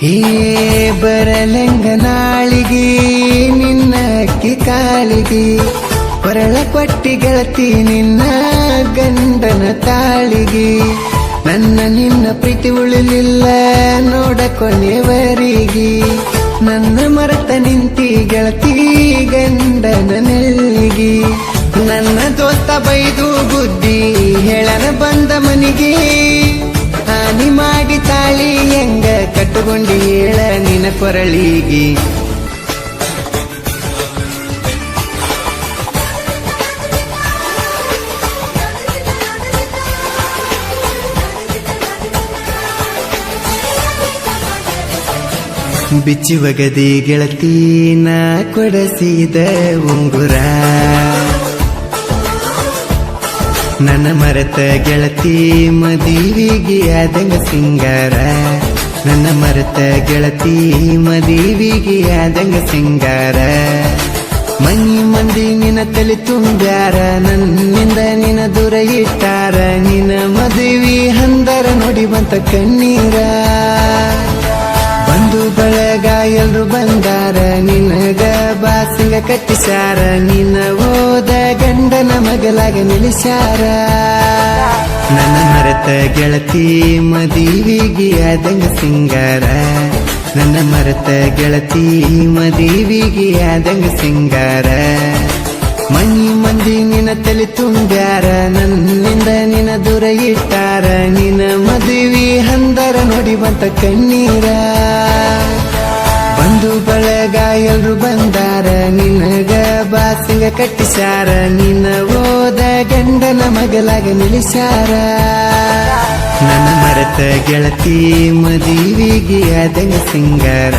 ಹೇ ಬರಲಂಗ ನಾಳಿಗೆ ನಿನ್ನ ಅಕ್ಕಿ ಕಾಲಿಗೆ ಕೊರಳ ಕೊಟ್ಟಿ ಗೆಳತಿ ನಿನ್ನ ಗಂಡನ ತಾಳಿಗೆ ನನ್ನ ನಿನ್ನ ಪ್ರೀತಿ ಉಳಿಲಿಲ್ಲ ನೋಡ ಕೊನೆಯವರಿಗೆ ನನ್ನ ಮರೆತ ನಿಂತಿ ಗೆಳತಿ ಗಂಡನ ನೆಲ್ಲಿಗೆ ನನ್ನ ದೋಸ್ತ ಬೈದು ಬುದ್ಧಿ ಹೇಳನ ಬಂದ ಮನಿಗೆ ಹಾನಿ ಮಾಡಿ ತಾಳಿ ಹೆಂಗ ಕಟ್ಟುಕೊಂಡಿ ಹೇಳ ನಿನ್ನ ಕೊರಳಿಗೆ ಬಿಚ್ಚಿ ಒಗದಿ ಗೆಳತಿ ನಾ ಕೊಡಸಿದ ಉಂಗುರ ನನ್ನ ಮರೆತ ಗೆಳತಿ ಮದುವಿಗೆ ಆದಂಗ ಸಿಂಗಾರ ನನ್ನ ಮರೆತ ಗೆಳತಿ ಮದುವಿಗೆ ಆದಂಗ ಸಿಂಗಾರ ಮನಿ ಮಂದಿ ನಿನ್ನ ತಲೆ ತುಂಬ್ಯಾರ ನನ್ನಿಂದ ನಿನ್ನ ದೂರ ಇಟ್ಟಾರ ನಿನ್ನ ಮದುವೆ ಹಂದರ ನೋಡಿ ಬಂತ ಕಣ್ಣೀರ ಬಂದು ಬಳಗ ಎಲ್ರು ಬಂದಾರ ನಿನಗ ಬಾಸಿಂಗ ಕಟ್ಟಿಸಾರ ನಿನ್ನ ಓದ ಗಂಡನ ಮಗಲಾಗ ನಿಲ್ಲಿಸ್ಯಾರ ನನ್ನ ಮರೆತ ಗೆಳತಿ ಮದುವಿಗೆ ಆದಂಗ ಸಿಂಗಾರ ನನ್ನ ಮರೆತ ಗೆಳತಿ ಮದುವಿಗೆ ಆದಂಗ ಸಿಂಗಾರ ಮನಿ ಮಂದಿ ನಿನ್ನ ತಲೆ ತುಂಬ್ಯಾರ ನನ್ನಿಂದ ನಿನ್ನ ದೂರ ಇಟ್ಟಾರ ನಿನ್ನ ಮದುವೆ ಹಂದರ ನೋಡಿ ಬಂತ ಕಣ್ಣೀರ ಬಂದು ಬಳಗ ಎಲ್ರು ಬಂದಾರ ನಿನಗ ಬಾಸಿಂಗ ಕಟ್ಟಿಸಾರ ನಿನ್ನ ಓದ ಗಂಡನ ಮಗಲಾಗ ನಿಲ್ಲಿಸ್ಯಾರ ನನ್ನ ಮರೆತ ಗೆಳತಿ ಮದುವಿಗೆ ಆದಂಗ ಸಿಂಗಾರ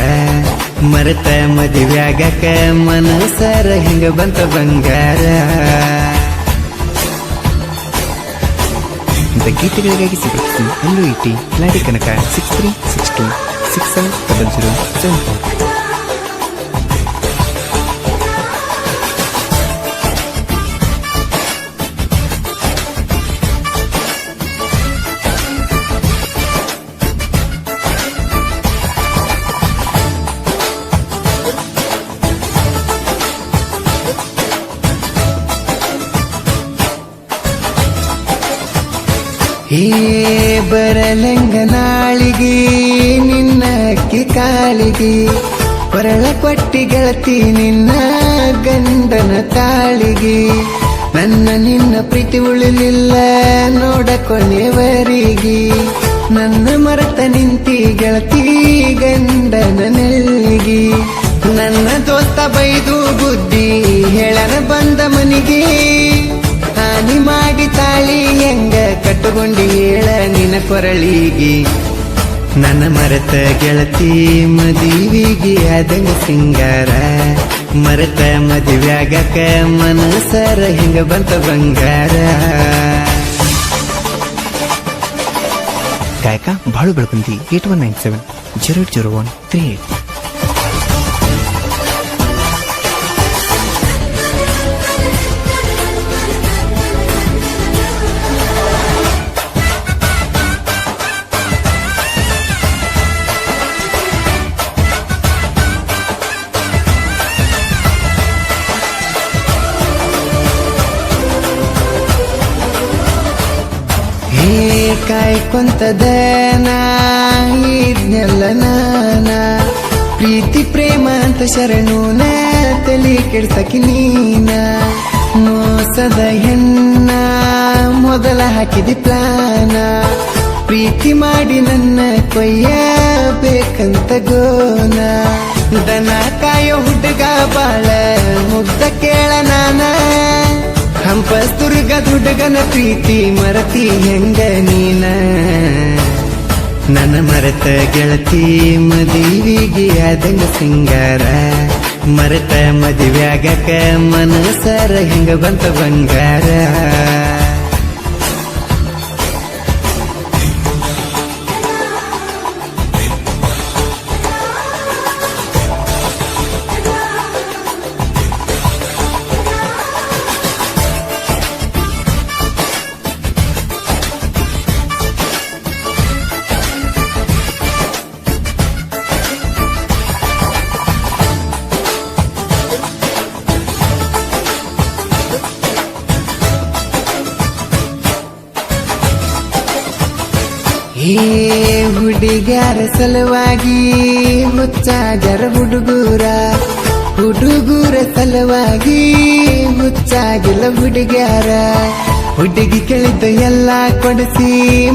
ಮರೆತ ಮದುವ್ಯಾಗಕ ಮನಸರ ಹಿಂಗ ಬಂತ ಬಂಗಾರ ಗೀತೆಗಳಿಗಾಗಿ ಸಿಗುತ್ತಿ ಅಲ್ಲೂ ಇಟಿ ಲಾಡಿ ಕನಕ 6362670074. ಹೇ ಬರಲಂಗ ನಾಳಿಗೆ ನಿನ್ನ ಅಕ್ಕಿ ಕಾಲಿಗೆ ಕೊರಳ ಕೊಟ್ಟಿ ಗೆಳತಿ ನಿನ್ನ ಗಂಡನ ತಾಳಿಗೆ ನನ್ನ ನಿನ್ನ ಪ್ರೀತಿ ಉಳಿಲಿಲ್ಲ ನೋಡ ಕೊನೆಯವರಿಗೆ ನನ್ನ ಮರೆತ ನಿಂತಿ ಗೆಳತಿ ಗಂಡನ ನೆಲ್ಲಿಗೆ ನನ್ನ ದೋಸ್ತ ಬೈದು ಬುದ್ಧಿ ಹೇಳನ ಬಂದ ಮನಿಗೆ ಹಾನಿ ಮಾಡಿ ತಾಳಿ ಹೆಂಗ ಕಟ್ಟುಕೊಂಡಿ ಹೇಳ ನಿನ್ನ ಕೊರಳಿಗೆ ನನ್ನ ಮರೆತ ಗೆಳತಿ ಮದುವಿಗೆ ಆದಂಗ ಸಿಂಗಾರ ಮರೆತ ಮದುವ್ಯಾಗಕ ಮನಸರ ಹಿಂಗ ಬಂತ ಬಂಗಾರ ಗಾಯಕ ಬಾಳು ಬೆಳಗುಂದಿ 8197080138. ಕಾಯ್ಕೊಂತದ ಇದ್ನೆಲ್ಲ ನಾನ ಪ್ರೀತಿ ಪ್ರೇಮ ಅಂತ ಶರಣೂನ ತಲೆ ಕೆಡ್ಸಕಿ ನೀನ ಮೋಸದ ಹೆಣ್ಣ ಮೊದಲ ಹಾಕಿದಿ ಪ್ಲಾನ ಪ್ರೀತಿ ಮಾಡಿ ನನ್ನ ಕೊಯ್ಯ ಬೇಕಂತ ಗೋನ ದನ ಕಾಯೋ ಹುಡುಗ ಬಾಳ ಮುಗ್ಧ ಕೇಳ ನಾನ ಹಂಪಸ್ತುರ್ಗ ಹುಡುಗನ ಪ್ರೀತಿ ಮರತಿ ಹೆಂಗ ನೀನ ನನ್ನ ಮರೆತ ಗೆಳತಿ ಮದುವಿಗೆ ಆದಂಗ ಸಿಂಗಾರ ಮರೆತ ಮದುವ್ಯಾಗಕ ಮನಸರ ಹಿಂಗ ಬಂತ ಬಂಗಾರ ಏ ಹುಡುಗ್ಯಾರ ಸಲುವಾಗಿ ಹುಚ್ಚಾಗ್ಯಾರ ಹುಡುಗೂರ ಸಲುವಾಗಿ ಹುಚ್ಚಾಗಿಲ್ಲ ಹುಡುಗ್ಯಾರ. ಹುಡುಗಿ ಕೇಳಿದ್ದ ಎಲ್ಲ ಕೊಡಿಸಿ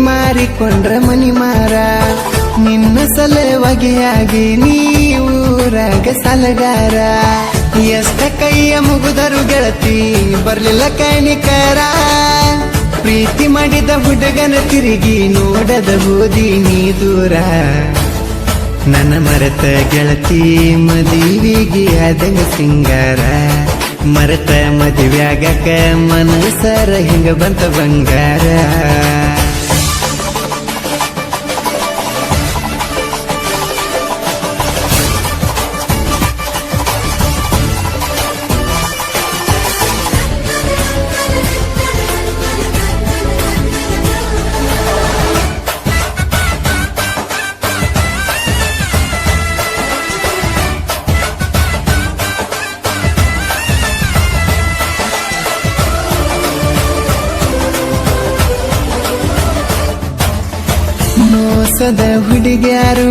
ಮಾರಿಕೊಂಡ್ರ ಮನಿ ಮಾರ. ನಿನ್ನ ಸಲುವಾಗಿ ಆಗಿ ನೀರಾಗ ಸಲಗಾರ. ಎಷ್ಟ ಕೈಯ ಮುಗುದರು ಗೆಳತಿ ಬರ್ಲಿಲ್ಲ ಕಣಿಕರ. ಪ್ರೀತಿ ಮಾಡಿದ ಹುಡುಗನ ತಿರುಗಿ ನೋಡದ ಹೋದಿ ನೀ ದೂರ. ನನ್ನ ಮರೆತ ಗೆಳತಿ ಮದುವಿಗೆ ಆದಂಗ ಸಿಂಗಾರ. ಮರೆತ ಮದುವ್ಯಾಗಕ ಮನಸರ ಹಿಂಗ ಬಂತ ಬಂಗಾರ. ಮೋಸದ ಹುಡುಗ್ಯಾರು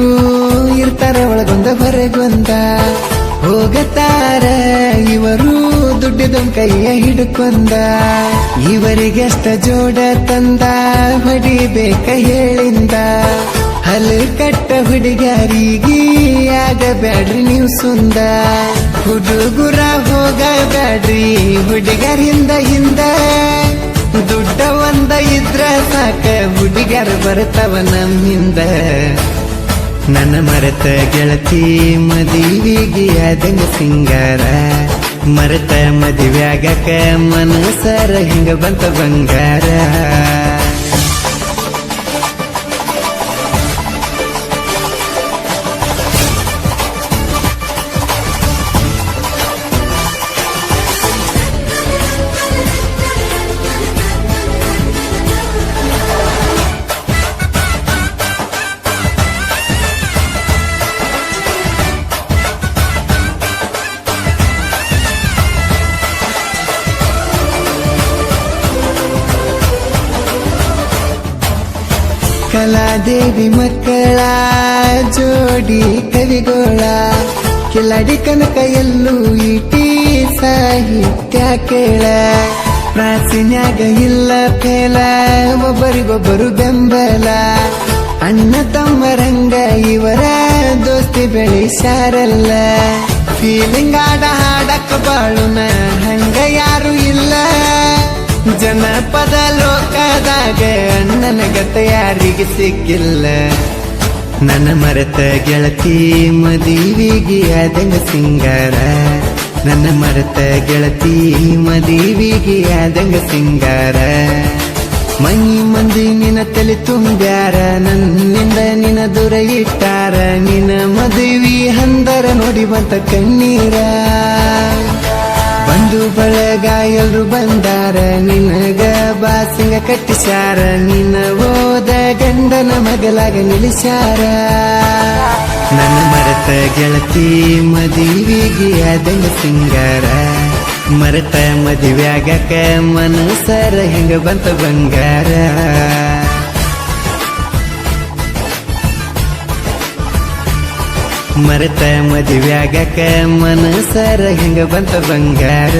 ಇರ್ತಾರ ಒಳಗೊಂದ ಹೊರಗೊಂದ. ಹೋಗತಾರ ಇವರು ದುಡ್ಡಿದ ಕೈಯ ಹಿಡ್ಕೊಂಡ. ಇವರಿಗೆಷ್ಟ ಜೋಡ ತಂದ ಹೊಡಿಬೇಕ ಹೇಳಿಂದ. ಹಲ್ಲು ಕಟ್ಟ ಹುಡುಗ್ಯಾರಿಗೆ ಆಗಬ್ಯಾಡ್ರಿ ನೀವು ಸುಂದ. ಹುಡುಗುರ ಹೋಗಬ್ಯಾಡ್ರಿ ಹುಡುಗರಿಂದ ಹಿಂದ. ದುಡ್ಡ ಒಂದ ಇದ್ರ ಸಾಕ ಹುಡುಗ್ಯಾರ ಬರ್ತಾವ ನಮ್ಮಿಂದ. ನನ್ನ ಮರೆತ ಗೆಳತಿ ಮದುವಿಗೆ ಆದಂಗ ಸಿಂಗಾರ. ಮರೆತ ಮದುವ್ಯಾಗಕ ಮನಸರ ಹಿಂಗ ಬಂತ ಬಂಗಾರ. ಕಲಾದೇವಿ ಮಕ್ಕಳ ಜೋಡಿ ಕವಿಗೋಳ. ಕಿಲಾಡಿ ಕನಕ ಎಲ್ಲೂ ಇಟಿ ಸಾಹಿತ್ಯ ಕೇಳ. ಪ್ರಾಸಿನ್ಯಾಗ ಇಲ್ಲ ಫೇಲ ಒಬ್ಬರಿಗೊಬ್ಬರು ಬೆಂಬಲ. ಅಣ್ಣ ತಮ್ಮರಂಗ ಇವರ ದೋಸ್ತಿ ಬೆಳಿಸಾರಲ್ಲ. ಫೀಲಿಂಗ್ ಆಡ ಹಾಡಕ್ಕ ಬಾಳುನ ಹಂಗ ಯಾರು ಇಲ್ಲ. ಜನಪದ ಲೋಕದಾಗ ಅಣ್ಣನ ಗತ ಯಾರಿಗೆ ಸಿಕ್ಕಿಲ್ಲ. ನನ್ನ ಮರೆತ ಗೆಳತಿ ಮದುವಿಗೆ ಆದಂಗ ಸಿಂಗಾರ. ನನ್ನ ಮರೆತ ಗೆಳತಿ ಮದುವಿಗೆ ಆದಂಗ ಸಿಂಗಾರ. ಮನಿ ಮಂದಿ ನಿನ್ನ ತಲೆ ತುಂಬ್ಯಾರ. ನನ್ನಿಂದ ನಿನ್ನ ದೂರ ಇಟ್ಟಾರ. ನಿನ್ನ ಮದುವಿ ಹಂದರ ನೋಡಿ ಬಂತ ಕಣ್ಣೀರ. ಬಂಧು ಬಳಗ ಎಲ್ರು ಬಂದಾರ. ನಿನಗ ಬಾಸಿಂಗ ಕಟ್ಟಿಸಾರ. ನಿನ್ನ ಓದ ಗಂಡನ ಮಗಲಾಗ ನಿಲ್ಲಿಸಾರ. ನನ್ನ ಮರೆತ ಗೆಳತಿ ಮದುವಿಗೆ ಆದಂಗ ಸಿಂಗಾರ. ಮರೆತ ಮದುವ್ಯಾಗಕ ಮನಸರ ಹಿಂಗ ಬಂತ ಬಂಗಾರ. ಮರೆತ ಮದುವ್ಯಾಗಕ ಮನಸರ ಹಿಂಗ ಬಂತ ಬಂಗಾರ.